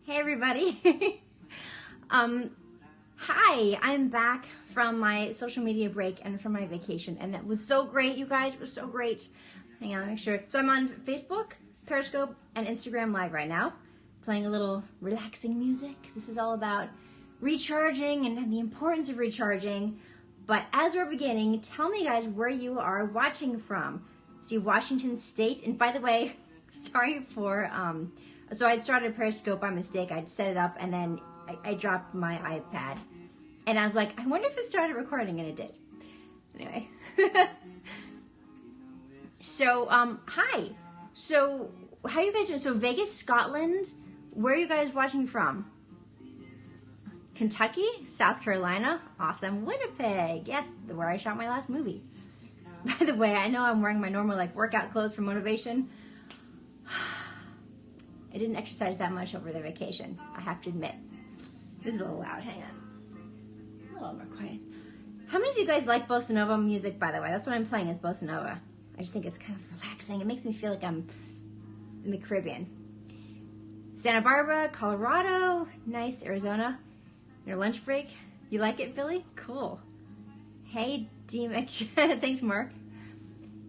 Hey everybody. Hi, I'm back from my social media break and from my vacation, and it was so great, you guys. It was so great. Hang on, make sure. So I'm on Facebook, Periscope, and Instagram Live right now, playing a little relaxing music. This is all about recharging and the importance of recharging. But as we're beginning, tell me, guys, where you are watching from. See, Washington State. And by the way, sorry for so I started Periscope by mistake. I'd set it up and then I dropped my iPad. And I was like, I wonder if it started recording, and it did. Anyway. So, hi. So, how are you guys doing? So, Vegas, Scotland. Where are you guys watching from? Kentucky? South Carolina? Awesome. Winnipeg. Yes, where I shot my last movie. By the way, I know I'm wearing my normal workout clothes for motivation. I didn't exercise that much over the vacation, I have to admit. This is a little loud, hang on. A little more quiet. How many of you guys like bossa nova music, by the way? That's what I'm playing, is bossa nova. I just think it's kind of relaxing. It makes me feel like I'm in the Caribbean. Santa Barbara, Colorado, nice. Arizona, your lunch break. You like it, Philly? Cool. Hey, DMX, thanks, Mark.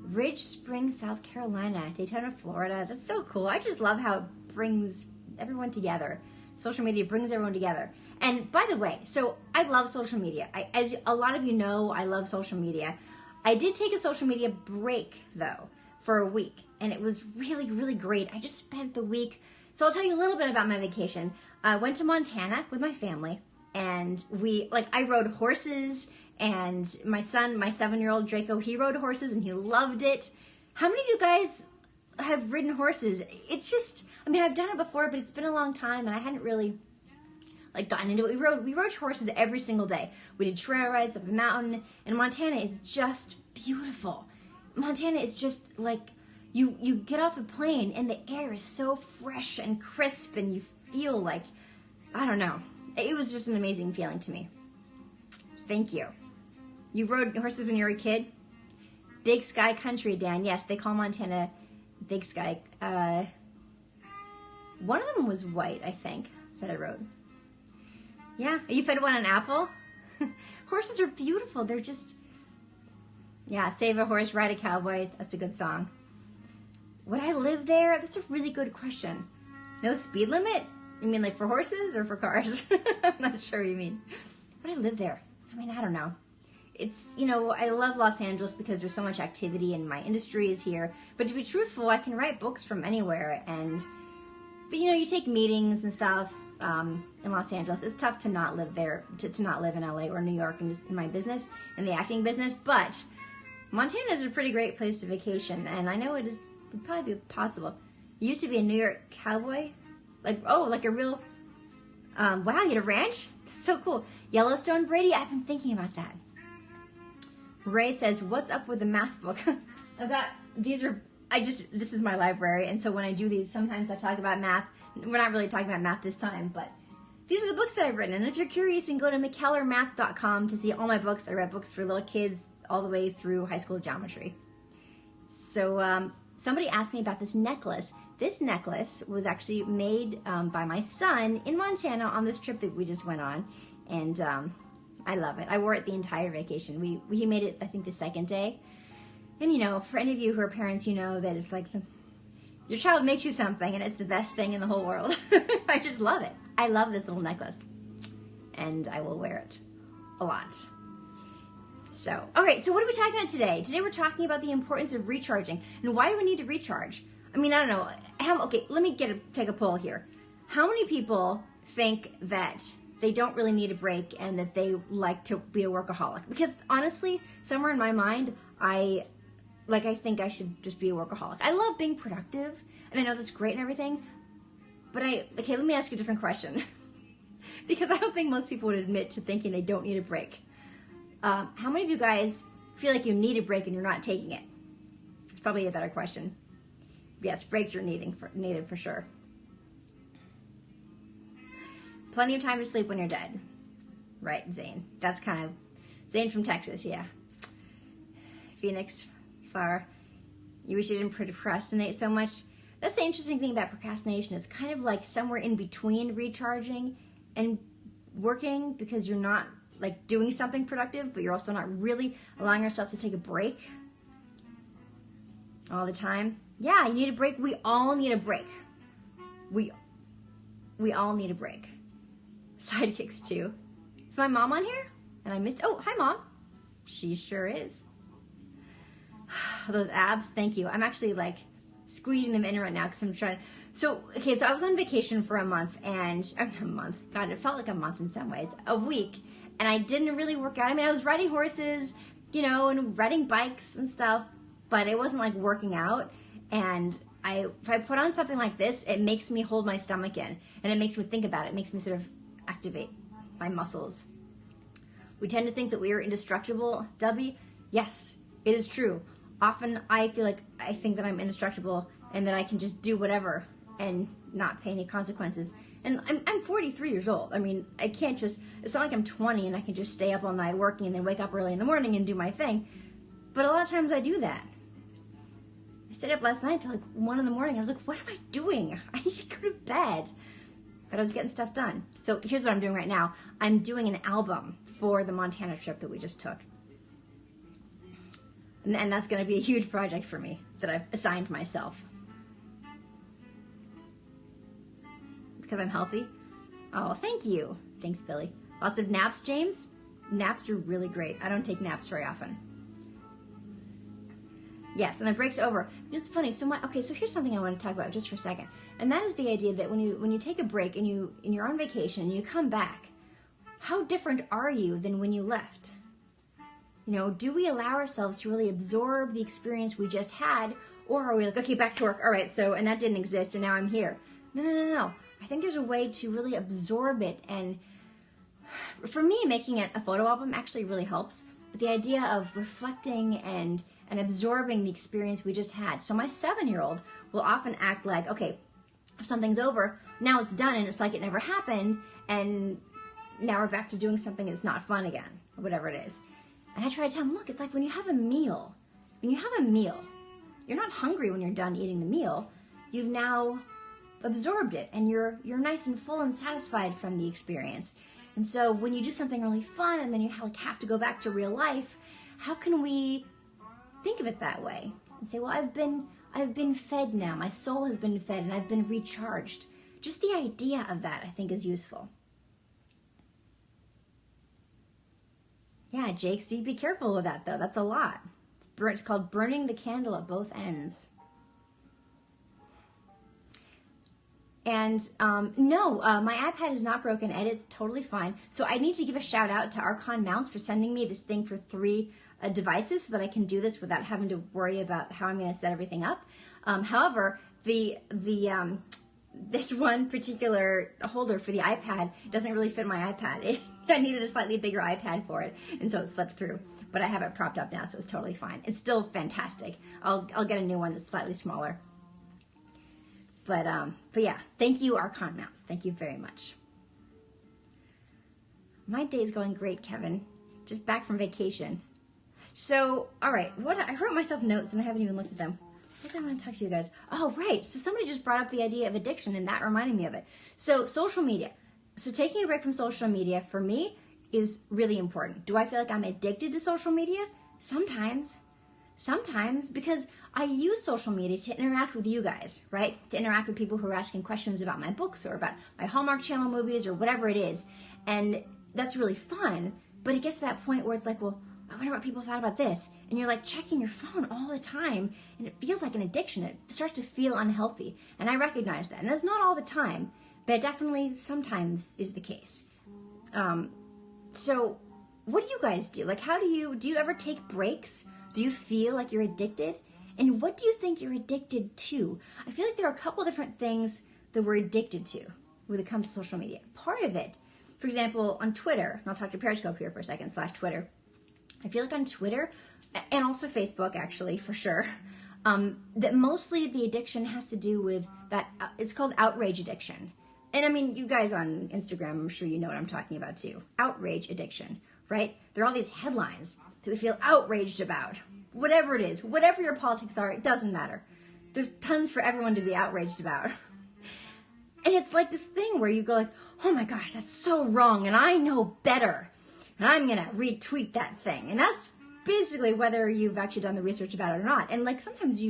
Ridge Spring, South Carolina, Daytona, Florida. That's so cool. I just love how it brings everyone together. Social media brings everyone together. And by the way, so I love social media. As a lot of you know, I love social media. I did take a social media break, though, for a week. And it was really, really great. I just spent the week. So I'll tell you a little bit about my vacation. I went to Montana with my family. And I rode horses. And my son, my 7-year-old Draco, he rode horses and he loved it. How many of you guys have ridden horses? It's just, I mean, I've done it before, but it's been a long time and I hadn't really gotten into it. We rode horses every single day. We did trail rides up the mountain, and Montana is just beautiful. Montana is just you get off the plane and the air is so fresh and crisp and you feel like, I don't know. It was just an amazing feeling to me. Thank you. You rode horses when you were a kid? Big Sky Country, Dan. Yes, they call Montana Big Sky. One of them was white, I think, that I rode. Yeah, you fed one an apple? Horses are beautiful. They're just, yeah, save a horse, ride a cowboy. That's a good song. Would I live there? That's a really good question. No speed limit? You mean like for horses or for cars? I'm not sure what you mean. Would I live there? I mean, I don't know. It's, I love Los Angeles because there's so much activity and my industry is here. But to be truthful, I can write books from anywhere. But you take meetings and stuff in Los Angeles. It's tough to not live there, to not live in LA or New York in my business, in the acting business. But Montana is a pretty great place to vacation. And I know would probably be possible. You used to be a New York cowboy? Like a real, wow, you had a ranch? That's so cool. Yellowstone, Brady? I've been thinking about that. Ray says, what's up with the math book? This is my library, and so when I do these, sometimes I talk about math. We're not really talking about math this time, but these are the books that I've written. And if you're curious, you can go to mckellarmath.com to see all my books. I read books for little kids all the way through high school geometry. So somebody asked me about this necklace. This necklace was actually made by my son in Montana on this trip that we just went on. And I love it. I wore it the entire vacation. He made it, I think, the second day. And for any of you who are parents, you know that it's like your child makes you something and it's the best thing in the whole world. I just love it. I love this little necklace. And I will wear it a lot. So, all right, so what are we talking about today? Today we're talking about the importance of recharging. And why do we need to recharge? I mean, I don't know. Okay, let me take a poll here. How many people think that they don't really need a break and that they like to be a workaholic? Because honestly, somewhere in my mind, I think I should just be a workaholic. I love being productive, and I know that's great and everything, but okay, let me ask you a different question. Because I don't think most people would admit to thinking they don't need a break. How many of you guys feel like you need a break and you're not taking it? It's probably a better question. Yes, breaks are needed for sure. Plenty of time to sleep when you're dead. Right, Zane. That's kind of Zane from Texas, yeah. Phoenix, Flower. You wish you didn't procrastinate so much. That's the interesting thing about procrastination. It's kind of like somewhere in between recharging and working, because you're not like doing something productive, but you're also not really allowing yourself to take a break all the time. Yeah, you need a break. We all need a break. We all need a break. Sidekicks too. Is my mom on here? And I missed, oh, hi Mom. She sure is. Those abs, thank you. I'm actually like squeezing them in right now because I'm trying. So I was on vacation for a month, and a month, God, it felt like a month in some ways, a week. And I didn't really work out. I mean, I was riding horses, you know, and riding bikes and stuff, but it wasn't like working out. And if I put on something like this, it makes me hold my stomach in, and it makes me think about it. It makes me sort of activate my muscles. We tend to think that we are indestructible, Debbie. Yes, it is true. Often I think that I'm indestructible and that I can just do whatever and not pay any consequences. And I'm 43 years old. I mean, I can't just, it's not like I'm 20 and I can just stay up all night working and then wake up early in the morning and do my thing. But a lot of times I do that. I stayed up last night till like 1 in the morning. I was like, what am I doing? I need to go to bed. But I was getting stuff done. So here's what I'm doing right now. I'm doing an album for the Montana trip that we just took. And that's going to be a huge project for me that I've assigned myself. Because I'm healthy? Oh, thank you. Thanks, Billy. Lots of naps, James? Naps are really great. I don't take naps very often. Yes, and the break's over. It's funny. So here's something I want to talk about just for a second. And that is the idea that when you take a break and you're on vacation and you come back, how different are you than when you left? You know, do we allow ourselves to really absorb the experience we just had, or are we like, okay, back to work, all right, so, and that didn't exist, and now I'm here. No. I think there's a way to really absorb it, and for me, making it a photo album actually really helps. But the idea of reflecting and absorbing the experience we just had. So my 7-year-old will often act like, okay, something's over, now it's done, and it's like it never happened, and now we're back to doing something that's not fun again, or whatever it is. And I try to tell him, look, it's like when you have a meal. When you have a meal, you're not hungry when you're done eating the meal. You've now absorbed it, and you're nice and full and satisfied from the experience. And so when you do something really fun and then you have to go back to real life, how can we think of it that way? And say, well, I've been fed now. My soul has been fed, and I've been recharged. Just the idea of that, I think, is useful. Yeah, Jake, see, be careful with that, though. That's a lot. It's called burning the candle at both ends. And no, my iPad is not broken, Ed. It's totally fine. So I need to give a shout out to Archon Mounts for sending me this thing for 3 devices so that I can do this without having to worry about how I'm going to set everything up. However, this one particular holder for the iPad doesn't really fit my iPad. I needed a slightly bigger iPad for it, and so it slipped through. But I have it propped up now, so it's totally fine. It's still fantastic. I'll get a new one that's slightly smaller. But yeah, thank you, Archon Mounts. Thank you very much. My day's going great, Kevin. Just back from vacation. So, all right, I wrote myself notes and I haven't even looked at them. What did I want to talk to you guys? Oh, right. So somebody just brought up the idea of addiction, and that reminded me of it. So social media. So taking a break from social media for me is really important. Do I feel like I'm addicted to social media? Sometimes. Sometimes, because I use social media to interact with you guys, right? To interact with people who are asking questions about my books or about my Hallmark Channel movies or whatever it is. And that's really fun. But it gets to that point where it's like, well, I wonder what people thought about this. And you're like checking your phone all the time, and it feels like an addiction. It starts to feel unhealthy. And I recognize that. And that's not all the time, but it definitely sometimes is the case. So what do you guys do? Like, do you ever take breaks? Do you feel like you're addicted? And what do you think you're addicted to? I feel like there are a couple different things that we're addicted to when it comes to social media. Part of it, for example, on Twitter, and I'll talk to Periscope here for a second, /Twitter. I feel like on Twitter, and also Facebook actually, for sure, that mostly the addiction has to do with that, it's called outrage addiction. And I mean, you guys on Instagram, I'm sure you know what I'm talking about too. Outrage addiction, right? There are all these headlines that we feel outraged about. Whatever it is, whatever your politics are, it doesn't matter. There's tons for everyone to be outraged about. And it's like this thing where you go like, oh my gosh, that's so wrong, and I know better, and I'm going to retweet that thing. And that's basically whether you've actually done the research about it or not. And like sometimes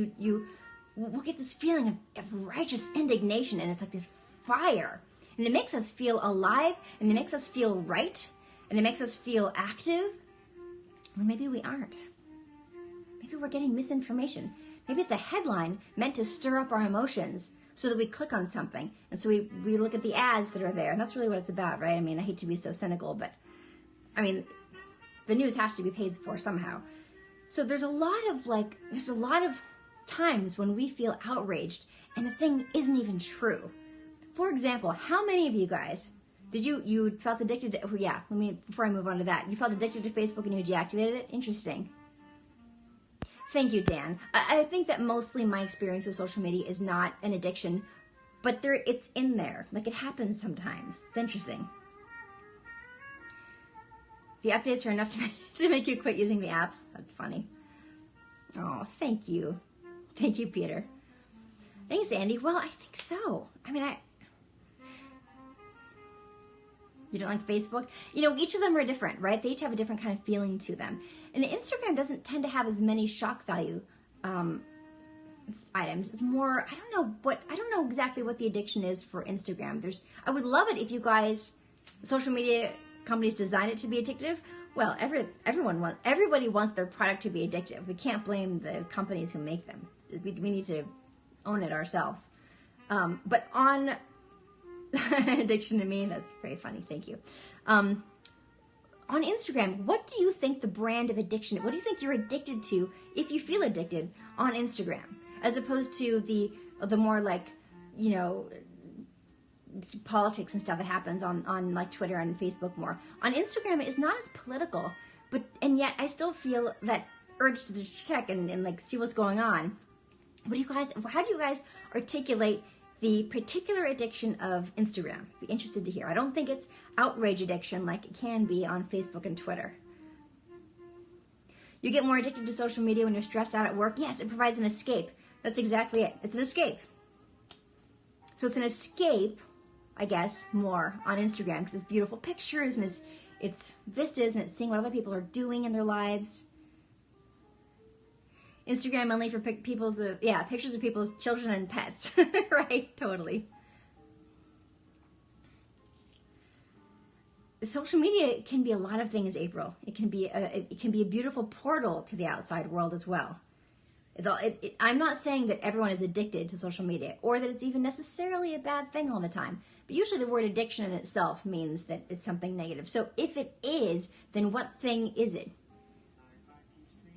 we'll get this feeling of righteous indignation, and it's like this fire. And it makes us feel alive, and it makes us feel right, and it makes us feel active. Or maybe we aren't. Maybe we're getting misinformation. Maybe it's a headline meant to stir up our emotions so that we click on something. And so we look at the ads that are there. And that's really what it's about, right? I mean, I hate to be so cynical, but I mean, the news has to be paid for somehow. So there's a lot of times when we feel outraged and the thing isn't even true. For example, how many of you guys you felt addicted to, before I move on to that, you felt addicted to Facebook and you deactivated it? Interesting. Thank you, Dan. I think that mostly my experience with social media is not an addiction, but it's in there. Like, it happens sometimes. It's interesting. The updates are enough to make you quit using the apps. That's funny. Oh, thank you. Thank you, Peter. Thanks, Andy. Well, I think so. I mean, you don't like Facebook? You know, each of them are different, right? They each have a different kind of feeling to them. And Instagram doesn't tend to have as many shock value items. It's more, I don't know exactly what the addiction is for Instagram. I would love it if you guys, social media companies design it to be addictive. Well, everybody wants their product to be addictive. We can't blame the companies who make them. We need to own it ourselves. But on addiction to me, that's very funny. Thank you. On Instagram, what do you think the brand of addiction, what do you think you're addicted to if you feel addicted on Instagram, as opposed to the more like, you know, politics and stuff that happens on like Twitter and Facebook more. On Instagram, it is not as political, and yet I still feel that urge to just check and like see what's going on. How do you guys articulate the particular addiction of Instagram? Be interested to hear. I don't think it's outrage addiction like it can be on Facebook and Twitter. You get more addicted to social media when you're stressed out at work. Yes, it provides an escape. That's exactly it. It's an escape. So it's an escape, I guess, more on Instagram because it's beautiful pictures and it's vistas and it's seeing what other people are doing in their lives. Instagram only for pictures of people's children and pets. Right? Totally. Social media can be a lot of things, April. It can be a beautiful portal to the outside world as well. I'm not saying that everyone is addicted to social media or that it's even necessarily a bad thing all the time. But usually the word addiction in itself means that it's something negative. So if it is, then what thing is it?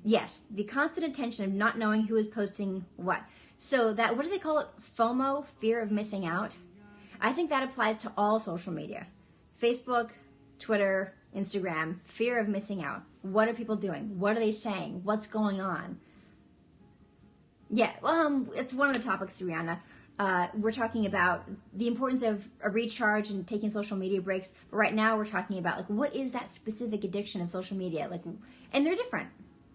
Yes, the constant attention of not knowing who is posting what. So what do they call it? FOMO, fear of missing out. I think that applies to all social media. Facebook, Twitter, Instagram, fear of missing out. What are people doing? What are they saying? What's going on? Yeah, it's one of the topics, Rihanna. We're talking about the importance of a recharge and taking social media breaks. But right now we're talking about like what is that specific addiction of social media? And they're different.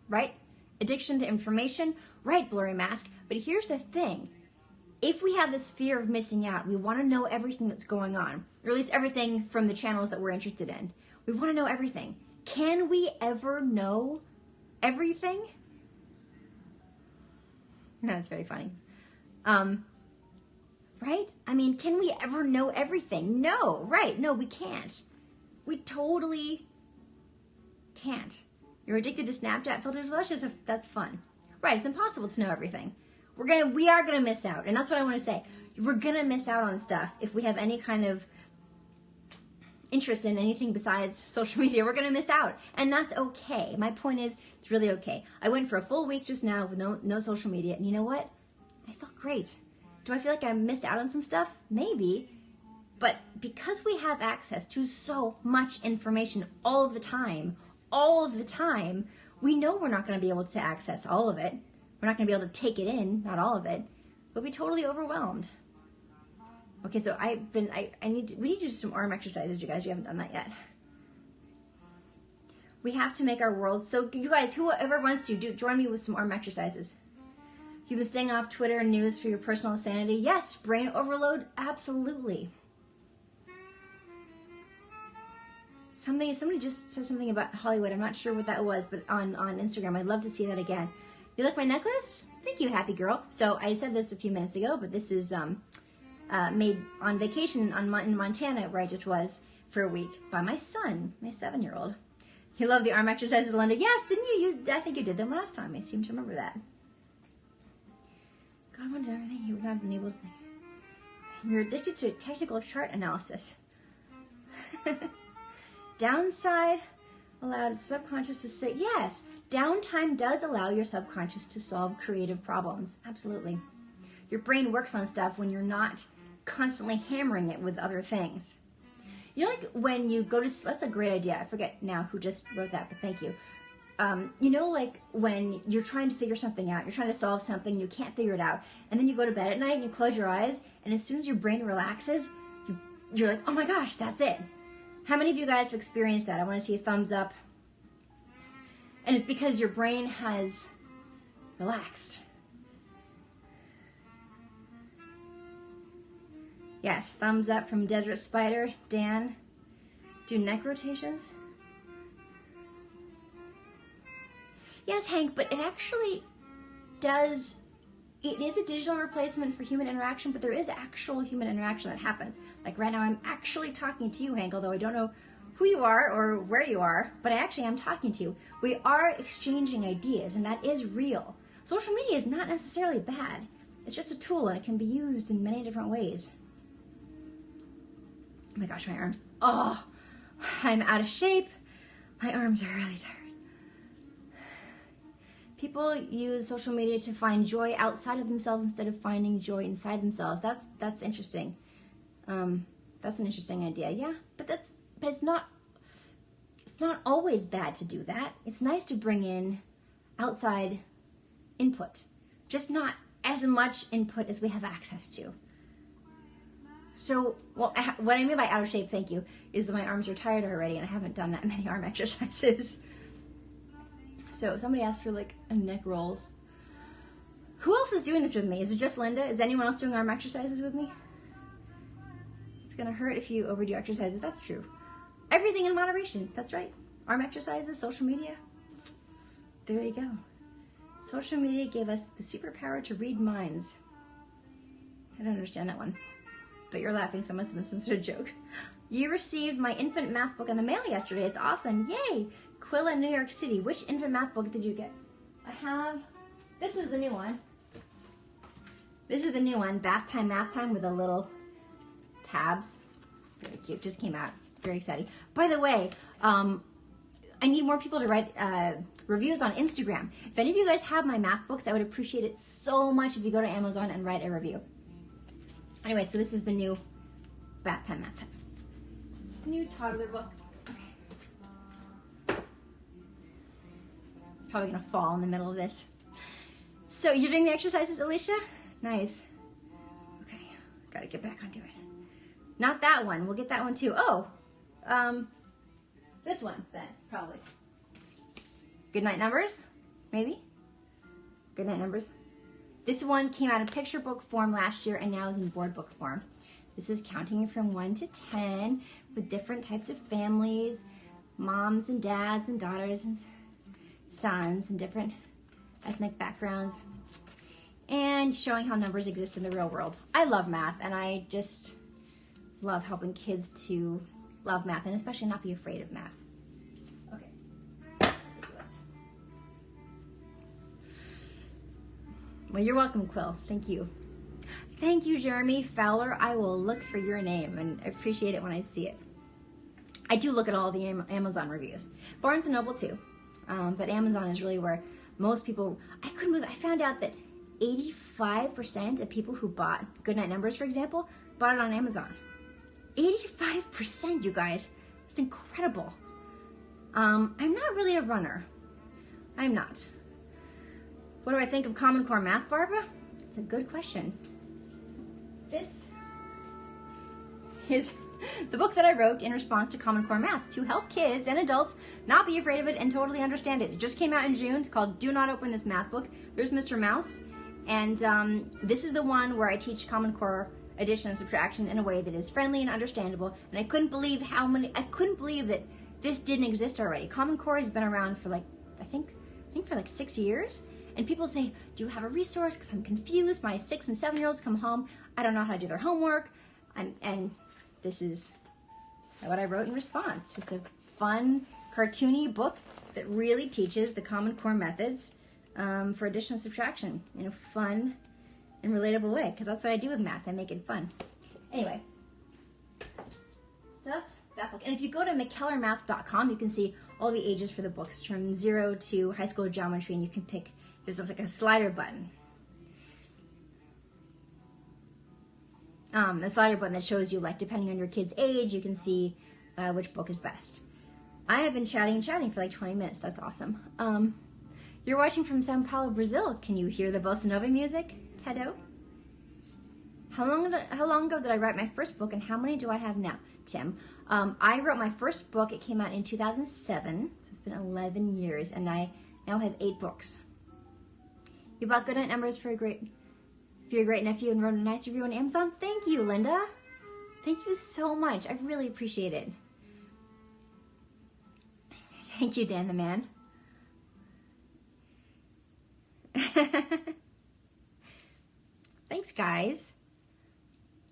Right? Addiction to information, right, Blurry Mask. But here's the thing. If we have this fear of missing out, we want to know everything that's going on, or at least everything from the channels that we're interested in. We want to know everything. Can we ever know everything? That's very funny. Right? I mean, can we ever know everything? No, right. No, we can't. We totally can't. You're addicted to Snapchat filters? Well, that's fun. Right, it's impossible to know everything. We are gonna miss out, and that's what I want to say. We're gonna miss out on stuff if we have any kind of interest in anything besides social media. We're gonna miss out, and that's okay. My point is, it's really okay. I went for a full week just now with no social media, and you know what? I felt great. Do I feel like I missed out on some stuff? Maybe, but because we have access to so much information all of the time, we know we're not going to be able to access all of it. We're not going to be able to take it in, not all of it. We'll be totally overwhelmed. Okay, so we need to do some arm exercises, you guys. We haven't done that yet. We have to make our world, so you guys, whoever wants to, join me with some arm exercises. You've been staying off Twitter and news for your personal sanity. Yes, brain overload, absolutely. Somebody just said something about Hollywood. I'm not sure what that was, but on Instagram. I'd love to see that again. You like my necklace? Thank you, happy girl. So I said this a few minutes ago, but this is made on vacation in Montana, where I just was for a week, by my son, my 7-year-old. You love the arm exercises, Linda? Yes, didn't you? I think you did them last time. I seem to remember that. God wanted everything you would not have been able to. You're addicted to technical chart analysis. Downside allowed subconscious to say, yes, downtime does allow your subconscious to solve creative problems. Absolutely. Your brain works on stuff when you're not constantly hammering it with other things. You know, like when you go to, that's a great idea. I forget now who just wrote that, but thank you. You know, like when you're trying to figure something out, you're trying to solve something, you can't figure it out, and then you go to bed at night and you close your eyes, and as soon as your brain relaxes, you're like, oh my gosh, that's it. How many of you guys have experienced that? I want to see a thumbs up. And it's because your brain has relaxed. Yes, thumbs up from Desert Spider. Dan, do neck rotations? Yes, Hank, but it actually does, it is a digital replacement for human interaction, but there is actual human interaction that happens. Like right now, I'm actually talking to you, Hank, although I don't know who you are or where you are, but I actually am talking to you. We are exchanging ideas, and that is real. Social media is not necessarily bad. It's just a tool, and it can be used in many different ways. Oh my gosh, my arms. Oh, I'm out of shape. My arms are really tired. People use social media to find joy outside of themselves instead of finding joy inside themselves. That's interesting. That's an interesting idea. Yeah, but it's not always bad to do that. It's nice to bring in outside input, just not as much input as we have access to. So, well, what I mean by out of shape, thank you, is that my arms are tired already and I haven't done that many arm exercises. So somebody asked for like a neck rolls. Who else is doing this with me? Is it just Linda? Is anyone else doing arm exercises with me? It's gonna hurt if you overdo exercises. That's true. Everything in moderation. That's right. Arm exercises, social media. There you go. Social media gave us the superpower to read minds. I don't understand that one. But you're laughing, so it must have been some sort of joke. You received my infant math book in the mail yesterday. It's awesome. Yay! Quilla, New York City. Which infant math book did you get? I have, this is the new one. This is the new one, Bath Time, Math Time, with the little tabs. Very cute, just came out. Very exciting. By the way, I need more people to write reviews on Instagram. If any of you guys have my math books, I would appreciate it so much if you go to Amazon and write a review. Anyway, so this is the new Bath Time, Math Time. New toddler book. Probably gonna fall in the middle of this. So you're doing the exercises, Alicia? Nice. Okay, gotta get back onto it. Not that one, we'll get that one too. Oh, this one then, probably. Good night numbers, maybe? Good night numbers. This one came out in picture book form last year and now is in board book form. This is counting from 1 to 10 with different types of families, moms and dads and daughters and sons and different ethnic backgrounds, and showing how numbers exist in the real world. I love math, and I just love helping kids to love math and especially not be afraid of math. Okay. Well, you're welcome, Quill. Thank you. Thank you, Jeremy Fowler. I will look for your name and appreciate it when I see it. I do look at all the Amazon reviews. Barnes & Noble too. But Amazon is really where most people, I couldn't believe, I found out that 85% of people who bought Goodnight Numbers, for example, bought it on Amazon. 85%, you guys. It's incredible. I'm not really a runner. I'm not. What do I think of Common Core Math, Barbara? It's a good question. This is the book that I wrote in response to Common Core Math to help kids and adults not be afraid of it and totally understand it. It just came out in June. It's called Do Not Open This Math Book. There's Mr. Mouse. And this is the one where I teach Common Core addition and subtraction in a way that is friendly and understandable. And I couldn't believe that this didn't exist already. Common Core has been around for like, I think for like 6 years. And people say, do you have a resource? Because I'm confused. My 6 and 7-year-olds come home. I don't know how to do their homework. And this is what I wrote in response. Just a fun, cartoony book that really teaches the Common Core methods for addition and subtraction in a fun and relatable way. Because that's what I do with math. I make it fun. Anyway, so that's that book. And if you go to mckellarmath.com, you can see all the ages for the books from 0 to high school geometry, and you can pick, there's like a slider button. A slider button that shows you, like, depending on your kid's age, you can see which book is best. I have been chatting for like 20 minutes. That's awesome. You're watching from Sao Paulo, Brazil. Can you hear the bossa nova music, Tedo? How long ago did I write my first book, and how many do I have now, Tim? I wrote my first book. It came out in 2007, so it's been 11 years, and I now have 8 books. You bought Goodnight Numbers for your great nephew and wrote a nice review on Amazon. Thank you, Linda. Thank you so much. I really appreciate it. Thank you, Dan the Man. Thanks, guys.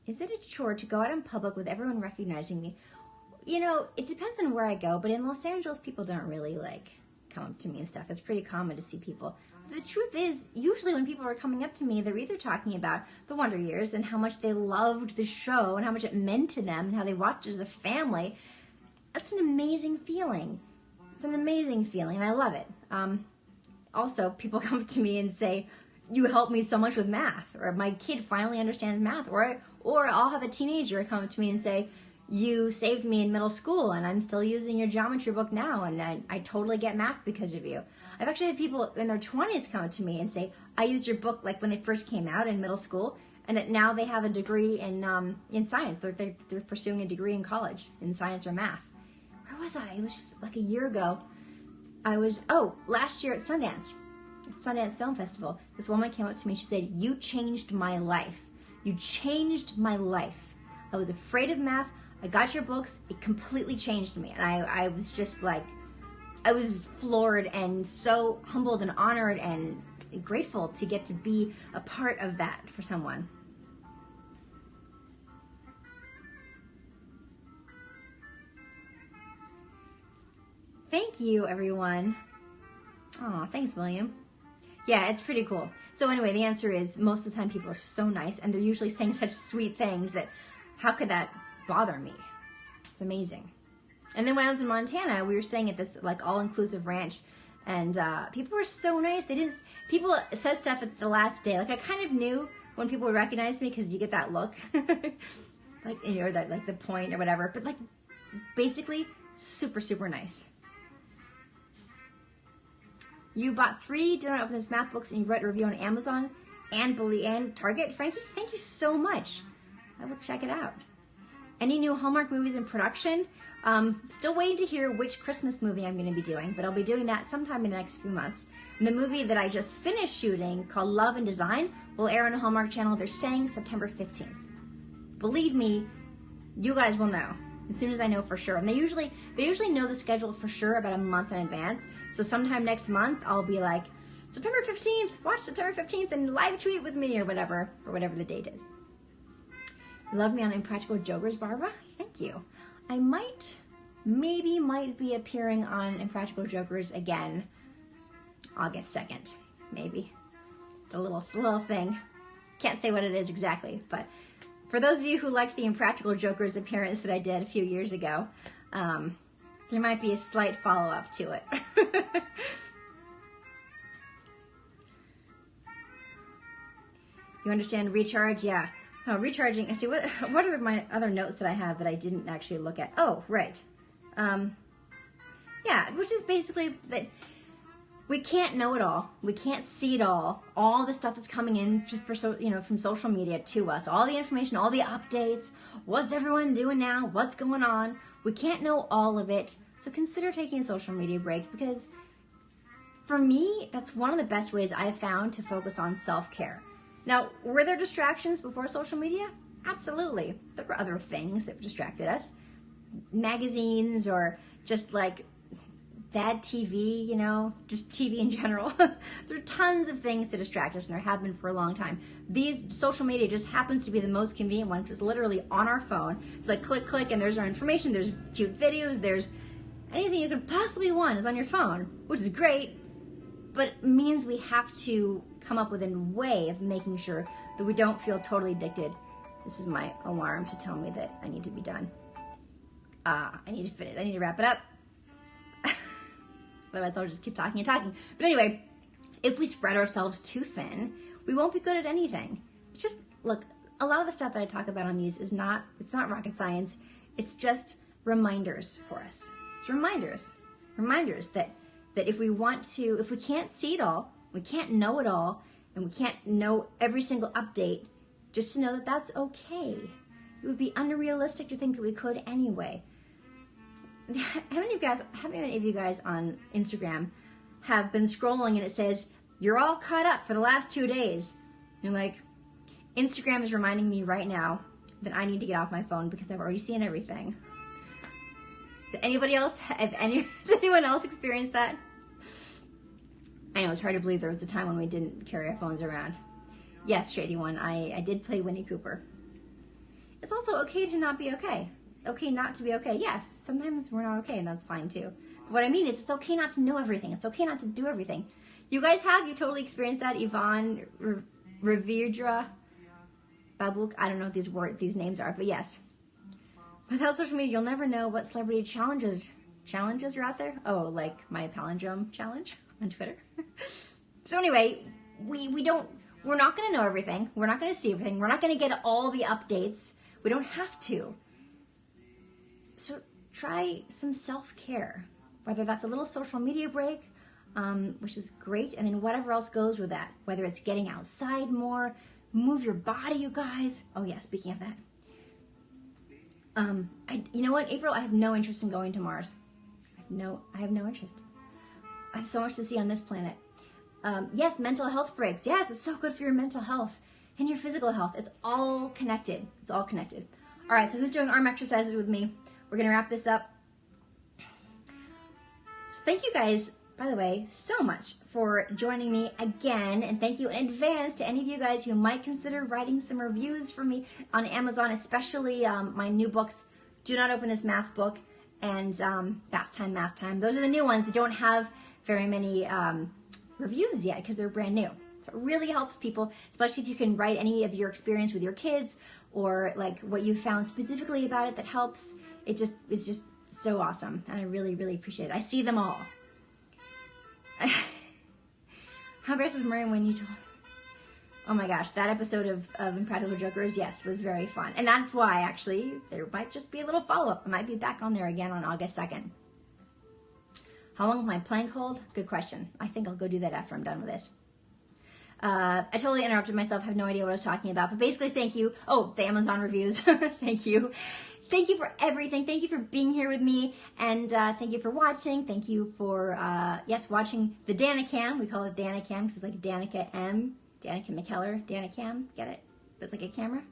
Is it a chore to go out in public with everyone recognizing me? You know, it depends on where I go, but in Los Angeles, people don't really, like, come up to me and stuff. It's pretty common to see people. The truth is, usually when people are coming up to me, they're either talking about the Wonder Years and how much they loved the show and how much it meant to them and how they watched it as a family. That's an amazing feeling. It's an amazing feeling, and I love it. Also, people come up to me and say, you helped me so much with math, or my kid finally understands math, or I'll have a teenager come up to me and say, you saved me in middle school and I'm still using your geometry book now, and I totally get math because of you. I've actually had people in their 20s come up to me and say, I used your book like when they first came out in middle school, and that now they have a degree in science. They're pursuing a degree in college in science or math. Where was I? It was just like a year ago. Last year at Sundance Film Festival. This woman came up to me, she said, you changed my life. You changed my life. I was afraid of math. I got your books. It completely changed me. And I was just like, I was floored and so humbled and honored and grateful to get to be a part of that for someone. Thank you, everyone. Oh, thanks, William. Yeah, it's pretty cool. So anyway, the answer is most of the time people are so nice, and they're usually saying such sweet things that how could that bother me? It's amazing. And then when I was in Montana, we were staying at this like all-inclusive ranch, and people were so nice. People said stuff at the last day. Like I kind of knew when people would recognize me because you get that look, like or that like the point or whatever. But like basically, super super nice. You bought 3 Do Not Open This Math books and you wrote a review on Amazon and Target. Frankie, thank you so much. I will check it out. Any new Hallmark movies in production? Still waiting to hear which Christmas movie I'm going to be doing, but I'll be doing that sometime in the next few months. And the movie that I just finished shooting, called Love and Design, will air on the Hallmark Channel. They're saying September 15th. Believe me, you guys will know as soon as I know for sure. And they usually know the schedule for sure about a month in advance. So sometime next month, I'll be like, September 15th, watch September 15th and live tweet with me or whatever the date is. You love me on Impractical Jokers, Barbara? Thank you. I might be appearing on Impractical Jokers again August 2nd, maybe. It's a little thing. Can't say what it is exactly, but for those of you who liked the Impractical Jokers appearance that I did a few years ago, there might be a slight follow-up to it. You understand recharge? Yeah. Oh, recharging. I see. What are my other notes that I have that I didn't actually look at? Oh, right. Yeah, which is basically that we can't know it all. We can't see it all. All the stuff that's coming in from social media to us, all the information, all the updates. What's everyone doing now? What's going on? We can't know all of it. So consider taking a social media break because for me, that's one of the best ways I've found to focus on self-care. Now, were there distractions before social media? Absolutely. There were other things that distracted us. Magazines or just like bad TV, you know, just TV in general. There are tons of things to distract us, and there have been for a long time. These social media just happens to be the most convenient one. It's literally on our phone. It's like click, click, and there's our information. There's cute videos. There's anything you could possibly want is on your phone, which is great, but it means we have to come up with a way of making sure that we don't feel totally addicted. This is my alarm to tell me that I need to be done. I need to fit it. I need to wrap it up. Otherwise, I'll just keep talking and talking. But anyway, if we spread ourselves too thin, we won't be good at anything. It's just, look, a lot of the stuff that I talk about on these it's not rocket science. It's just reminders for us. It's reminders that if we can't see it all, we can't know it all, and we can't know every single update, just to know that that's okay. It would be unrealistic to think that we could anyway. How many of you guys on Instagram have been scrolling and it says, you're all caught up for the last 2 days? You're like, Instagram is reminding me right now that I need to get off my phone because I've already seen everything. Has anyone else experienced that? I know it's hard to believe there was a time when we didn't carry our phones around. Yes, Shady One, I did play Winnie Cooper. It's also okay to not be okay. It's okay not to be okay. Yes, sometimes we're not okay, and that's fine too. But what I mean is it's okay not to know everything. It's okay not to do everything. You guys you totally experienced that? Yvonne, Ravirdra, Babuk, I don't know what these names are, but yes. Without social media, you'll never know what celebrity challenges are out there. Oh, like my palindrome challenge on Twitter. So anyway, we're not going to know everything. We're not going to see everything. We're not going to get all the updates. We don't have to. So try some self-care, whether that's a little social media break, which is great, and then whatever else goes with that, whether it's getting outside more, move your body, you guys. Oh yeah, speaking of that. You know what, April, I have no interest in going to Mars. I have no interest. I have so much to see on this planet. Yes, mental health breaks. Yes, it's so good for your mental health and your physical health. It's all connected. It's all connected. All right, so who's doing arm exercises with me? We're going to wrap this up. So thank you guys, by the way, so much for joining me again. And thank you in advance to any of you guys who might consider writing some reviews for me on Amazon, especially my new books, Do Not Open This Math Book and Bath Time. Those are the new ones that don't have very many reviews yet because they're brand new. So it really helps people, especially if you can write any of your experience with your kids or like what you found specifically about it that helps. It's just so awesome, and I really, really appreciate it. I see them all. How embarrassed was Murray when you told... Oh my gosh, that episode of Impractical Jokers, yes, was very fun. And that's why, actually, there might just be a little follow-up. I might be back on there again on August 2nd. How long will my plank hold? Good question. I think I'll go do that after I'm done with this. I totally interrupted myself. I have no idea what I was talking about. But basically, thank you. Oh, the Amazon reviews. Thank you. Thank you for everything. Thank you for being here with me. And thank you for watching. Thank you for, watching the Danicam. We call it Danicam because it's like Danica M. Danica McKellar. Danicam. Get it? It's like a camera.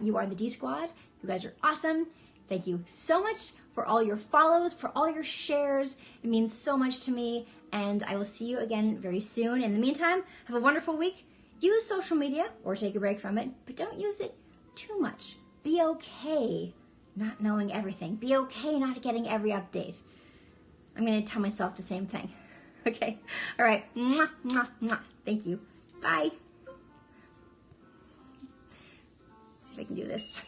You are the D Squad. You guys are awesome. Thank you so much for all your follows, for all your shares. It means so much to me. And I will see you again very soon. In the meantime, have a wonderful week. Use social media or take a break from it, but don't use it too much. Be okay not knowing everything. Be okay not getting every update. I'm going to tell myself the same thing. Okay? All right. Mwah, mwah, mwah. Thank you. Bye. See if I can do this.